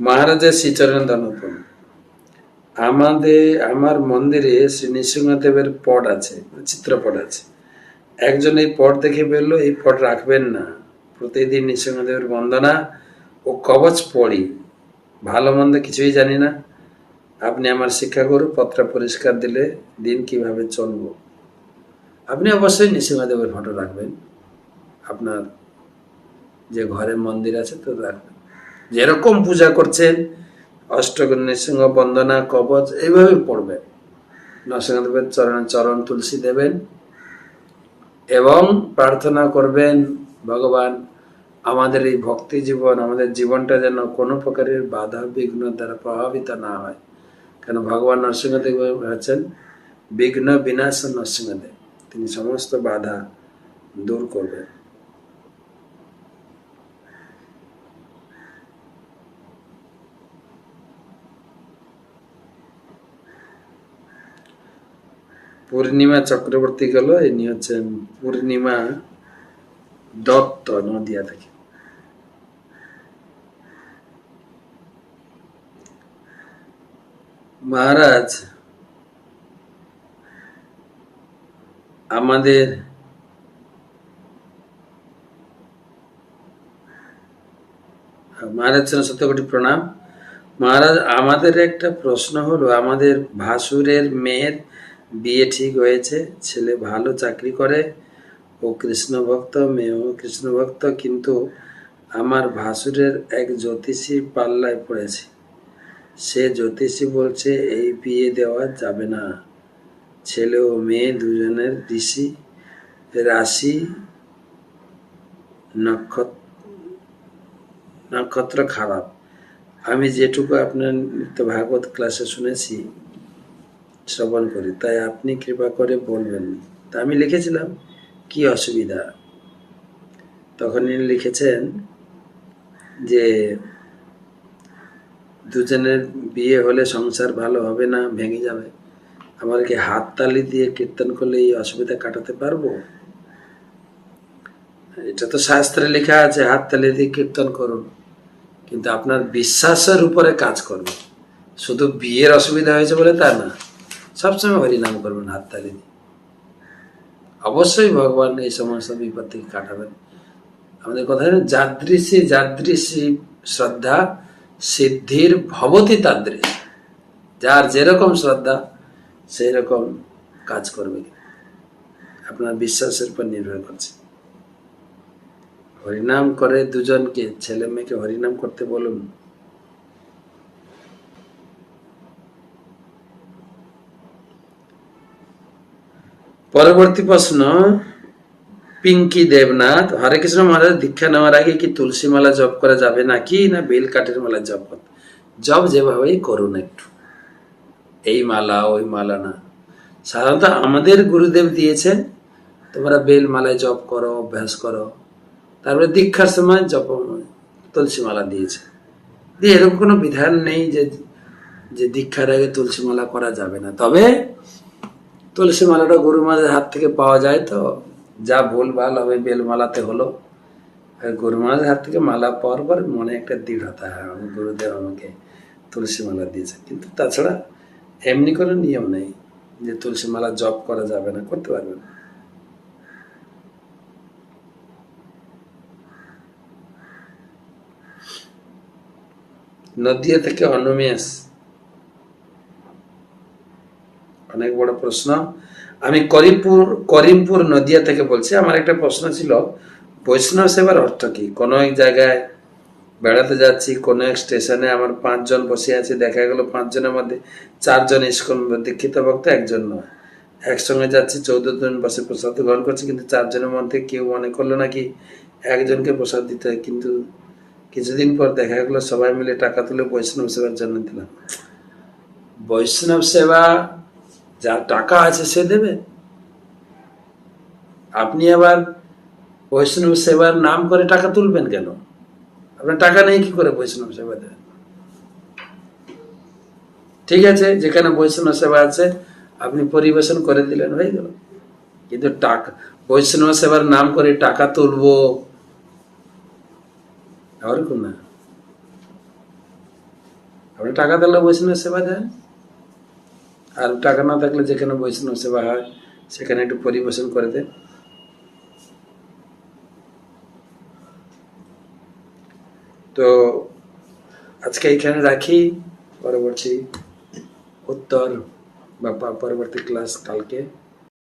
মহারাজের শ্রীচরণ ধনপন আমার মন্দিরে শ্রী নৃসিংহদেবের পট আছে, চিত্রপট আছে। একজন এই পট দেখে বললো এই পট রাখবেন না, প্রতিদিন নৃসিংহদেবের বন্দনা ও কবচ পড়ি, ভালো মন্দ কিছুই জানি না, আপনি আমার শিক্ষা গুরু, পত্র পরিষ্কার দিলে দিন কিভাবে চলবো। আপনি অবশ্যই নৃসিংহদেবের ফটো রাখবেন, আপনার যে ঘরে মন্দির আছে তো রাখবেন, যেরকম পূজা করছেন অষ্টগুণ নৃসিংহ বন্দনা কবচ এইভাবে পড়বেন। নরসিংহদেবের চরণে চরণ তুলসী দেবেন এবং প্রার্থনা করবেন, ভগবান আমাদের এই ভক্তি জীবন, আমাদের জীবনটা যেন কোনো প্রকারের বাধা বিঘ্ন দ্বারা প্রভাবিত না হয়। কেন ভগবান নরসিংহদেব হচ্ছেন বিঘ্ন বিনাশ নরসিংহদেব, তিনি সমস্ত বাধা দূর করবেন। পূর্ণিমা চক্রবর্তী গেল, ইনি হচ্ছেন পূর্ণিমা দত্ত, নদিয়া থেকে। মহারাজ আমাদের মহারাজ সত্যকোটি প্রণাম। মহারাজ আমাদের একটা প্রশ্ন হলো, আমাদের ভাসুরের মেয়ের বিয়ে ঠিক হয়েছে, ছেলে ভালো চাকরি করে ও কৃষ্ণ ভক্ত, মেয়েও কৃষ্ণ ভক্ত, কিন্তু আমার ভাসুরের এক জ্যোতিষী পাল্লায় পড়েছে। সে জ্যোতিষী বলছে এই বিয়ে দেওয়া যাবে না, ছেলে ও মেয়ে দুজনের রাশি নক্ষত্র খারাপ। আমি যেটুকু আপনার নিত্য ভাগবত ক্লাসে শুনেছি, শ্রবণ করি, তাই আপনি কৃপা করে বলবেন। তা আমি লিখেছিলাম কি অসুবিধা, তখন ইনি লিখেছেন যে দুজনের বিয়ে হলে সংসার ভালো হবে না, ভেঙে যাবে। আমার কি হাততালি দিয়ে কীর্তন করলে এই অসুবিধা কাটাতে পারবো? এটা তো শাস্ত্রে লেখা আছে হাততালি দিয়ে কীর্তন করুন, কিন্তু আপনার বিশ্বাসের উপরে কাজ করবে। শুধু বিয়ের অসুবিধা হয়েছে বলে তা না, সবসময় হরিনাম করবেন হাততালি দিয়ে, অবশ্যই ভগবান এই সমস্ত বিপদ থেকে কাটাবেন। আমাদের কথা যাদৃশী যাদৃশী শ্রদ্ধা সিদ্ধির ভবতি তাদৃশ, যার যেরকম শ্রদ্ধা সেই রকম কাজ করবে, আপনার বিশ্বাসের উপর নির্ভর করছে। হরিনাম করে দুজনকে, ছেলে মেয়েকে হরিনাম করতে বলুন। পরবর্তী প্রশ্ন, পিঙ্কি দেবনাথ, হরে কৃষ্ণ মহারাজ, দীক্ষা নেওয়ার আগে কি তুলসী মালা জপ করা যাবে নাকি না বেল কাঠের মালা জপ করতে? জপ যেভাবেই করুন, একটু এই মালা ওই মালা না। সাধারণত আমাদের গুরুদেব দিয়েছেন তোমরা বেল মালায় জপ করো, অভ্যাস করো, তারপরে দীক্ষার সময় জপ তুলসী মালা দিয়েছে। দিয়ে এরকম কোনো বিধান নেই যে দীক্ষার আগে তুলসী মালা করা যাবে না। তবে তুলসী মালাটা গুরু মহারাজের হাত থেকে পাওয়া যায়, তো যা ভুল ভাল হবে বেলমালাতে হলো, গুরু মহারাজের হাত থেকে মালা পাওয়ার পর মনে একটা দৃঢ়তা হয়, আমার গুরুদেব আমাকে তুলসী মালা দিয়েছে। কিন্তু তাছাড়া এমনি কোনো নিয়ম নেই যে তুলসী মালা জপ করা যাবে না, করতে পারবেন। নদিয়া থেকে অনুমেষ, অনেক বড় প্রশ্ন। আমি করিমপুর নদিয়া থেকে বলছি। আমার একটা প্রশ্ন ছিল, বৈষ্ণব সেবার অর্থ কি? কোনো এক জায়গায় বেড়াতে যাচ্ছি, কোনো এক স্টেশনে আমার 5 জন বসে আছে, দেখা গেল 5 জনের মধ্যে 4 জন ইস্কন দীক্ষিত ভক্ত, একজন নয়। একসঙ্গে যাচ্ছি, 14 জন বসে প্রসাদ গ্রহণ করছি, কিন্তু 4 জনের মধ্যে কেউ মনে করলো নাকি একজনকে প্রসাদ দিতে হয়, কিন্তু কিছুদিন পর দেখা গেলো সবাই মিলে টাকা তুলে বৈষ্ণব সেবার জন্য দিলাম। বৈষ্ণব সেবা যার টাকা আছে সে দেবে, আপনি আবার বৈষ্ণব সেবার নাম করে টাকা তুলবেন কেন? আপনার টাকা নেই, কি করে বৈষ্ণব সেবা দেবেন? ঠিক আছে, যেখানে বৈষ্ণব সেবা আছে আপনি পরিবেশন করে দিলেন, হয়ে গেল। কিন্তু টাকা, বৈষ্ণব সেবার নাম করে টাকা তুলবো, ওরকম না। আপনি টাকা দিলে বৈষ্ণব সেবা দেন, আর টাকা না থাকলে যেখানে বৈষ্ণব সেবা হয় সেখানে একটু পরিবেশন করে দেন। তো আজকে এইখানে রাখি, পরবর্তী উত্তর বা পরবর্তী ক্লাস কালকে।